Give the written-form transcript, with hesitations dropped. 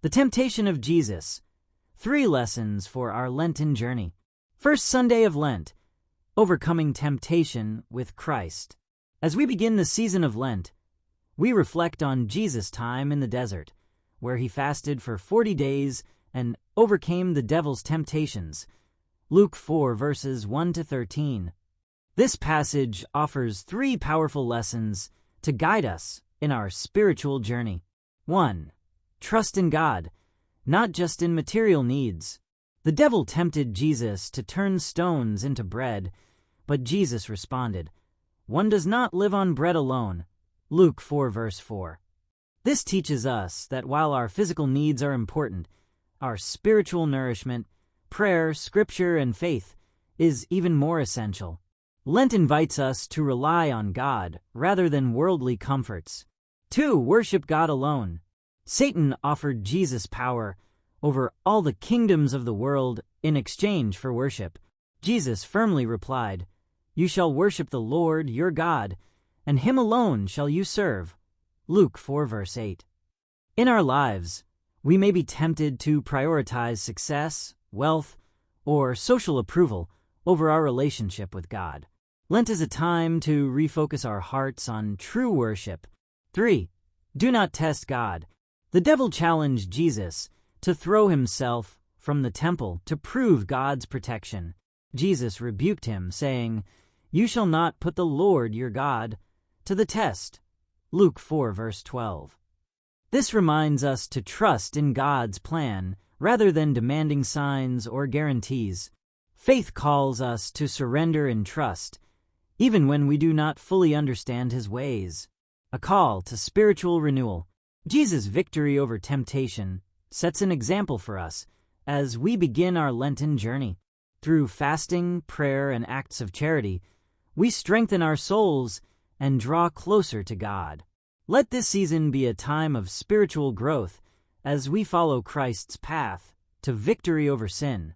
The temptation of Jesus. 3 lessons for our Lenten journey. First Sunday of Lent. Overcoming temptation with Christ. As we begin the season of Lent, we reflect on Jesus' time in the desert, where he fasted for 40 days and overcame the devil's temptations. Luke 4 verses 1 to 13. This passage offers 3 powerful lessons to guide us in our spiritual journey. 1. Trust in God, not just in material needs. The devil tempted Jesus to turn stones into bread, but Jesus responded, "One does not live on bread alone." Luke 4 verse 4. This teaches us that while our physical needs are important, our spiritual nourishment, prayer, scripture, and faith is even more essential. Lent invites us to rely on God rather than worldly comforts. 2. Worship God alone. Satan offered Jesus power over all the kingdoms of the world in exchange for worship. Jesus firmly replied, "You shall worship the Lord your God, and him alone shall you serve." Luke 4 verse 8. In our lives, we may be tempted to prioritize success, wealth, or social approval over our relationship with God. Lent is a time to refocus our hearts on true worship. 3. Do not test God. The devil challenged Jesus to throw himself from the temple to prove God's protection. Jesus rebuked him, saying, "You shall not put the Lord your God to the test." Luke 4 verse 12. This reminds us to trust in God's plan rather than demanding signs or guarantees. Faith calls us to surrender and trust, even when we do not fully understand his ways. A call to spiritual renewal. Jesus' victory over temptation sets an example for us as we begin our Lenten journey. Through fasting, prayer, and acts of charity, we strengthen our souls and draw closer to God. Let this season be a time of spiritual growth as we follow Christ's path to victory over sin.